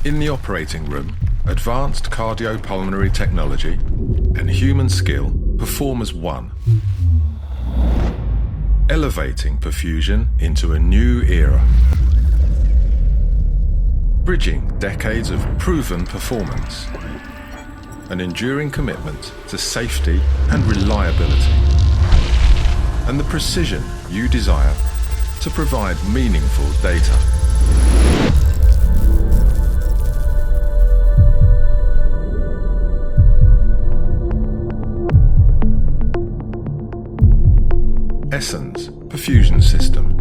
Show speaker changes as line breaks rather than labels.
In the operating room, advanced cardiopulmonary technology and human skill perform as one, elevating perfusion into a new era, bridging decades of proven performance, an enduring commitment to safety and reliability, and the precision you desire to provide meaningful data. Essenz Perfusion System.